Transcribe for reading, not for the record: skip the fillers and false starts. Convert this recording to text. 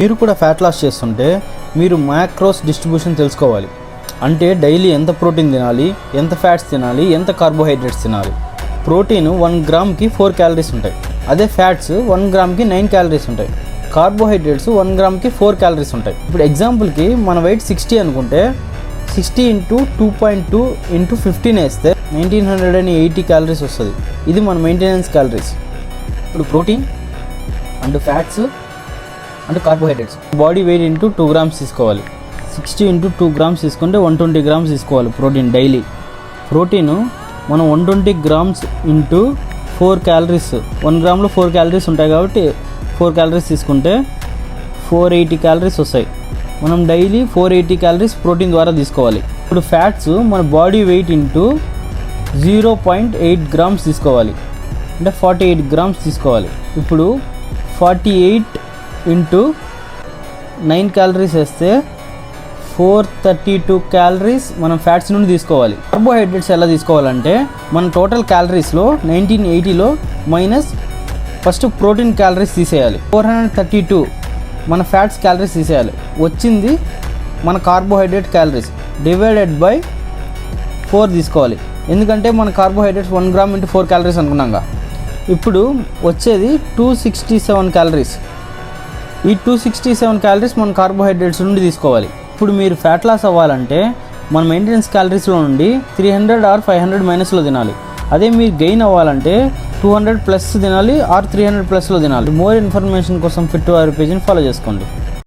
మీరు కూడా fat loss చేస్తుంటే మీరు మ్యాక్రోస్ డిస్ట్రిబ్యూషన్ తెలుసుకోవాలి. అంటే డైలీ ఎంత ప్రోటీన్ తినాలి, ఎంత ఫ్యాట్స్ తినాలి, ఎంత కార్బోహైడ్రేట్స్ తినాలి. ప్రోటీన్ 1 గ్రామ్కి 4 క్యాలరీస్ ఉంటాయి. అదే ఫ్యాట్స్ 1 గ్రామ్కి 9 క్యాలరీస్ ఉంటాయి. కార్బోహైడ్రేట్స్ 1 గ్రామ్కి 4 క్యాలరీస్ ఉంటాయి. ఇప్పుడు ఎగ్జాంపుల్కి మన వెయిట్ 60 అనుకుంటే 60 × 2.2 × 15 వేస్తే 1980 క్యాలరీస్ వస్తుంది. ఇది మన మెయింటెనెన్స్ క్యాలరీస్. ఇప్పుడు protein and fats and carbohydrates body weight into 2 grams తీసుకోవాలి. 60 × 2 గ్రామ్స్ తీసుకుంటే 120 గ్రామ్స్ తీసుకోవాలి ప్రోటీన్ డైలీ. ప్రోటీను మనం 120 గ్రామ్స్ ఇంటూ 4 క్యాలరీస్, 1 గ్రామ్లో 4 క్యాలరీస్ ఉంటాయి కాబట్టి 4 క్యాలరీస్ తీసుకుంటే 480 క్యాలరీస్ వస్తాయి. మనం డైలీ 480 క్యాలరీస్ ప్రోటీన్ ద్వారా తీసుకోవాలి. ఇప్పుడు ఫ్యాట్స్ మన బాడీ వెయిట్ ఇంటూ 0.8 గ్రామ్స్ తీసుకోవాలి, అంటే 48 గ్రామ్స్ తీసుకోవాలి. ఇప్పుడు 48 × 9 క్యాలరీస్ వేస్తే 432 క్యాలరీస్ మనం ఫ్యాట్స్ నుండి తీసుకోవాలి. కార్బోహైడ్రేట్స్ ఎలా తీసుకోవాలంటే మన టోటల్ క్యాలరీస్లో 1980లో మైనస్ ఫస్ట్ ప్రోటీన్ క్యాలరీస్ తీసేయాలి. 432 మన ఫ్యాట్స్ క్యాలరీస్ తీసేయాలి. వచ్చింది మన కార్బోహైడ్రేట్ క్యాలరీస్ డివైడెడ్ బై 4 తీసుకోవాలి. ఎందుకంటే మన కార్బోహైడ్రేట్స్ 1 గ్రామ్ × 4 క్యాలరీస్ అనుకున్నాగా. ఇప్పుడు వచ్చేది 267 క్యాలరీస్. ఈ 267 క్యాలరీస్ మన కార్బోహైడ్రేట్స్ నుండి తీసుకోవాలి. ఇప్పుడు మీరు ఫ్యాట్ లాస్ అవ్వాలంటే మన మెయింటెనెన్స్ క్యాలరీస్లో నుండి 300 or 500 మైనస్లో తినాలి. అదే మీరు గెయిన్ అవ్వాలంటే 200 ప్లస్ తినాలి ఆర్ 300 ప్లస్లో తినాలి. మోర్ ఇన్ఫర్మేషన్ కోసం ఫిట్ టు అవర్ పేజ్ని ఫాలో చేసుకోండి.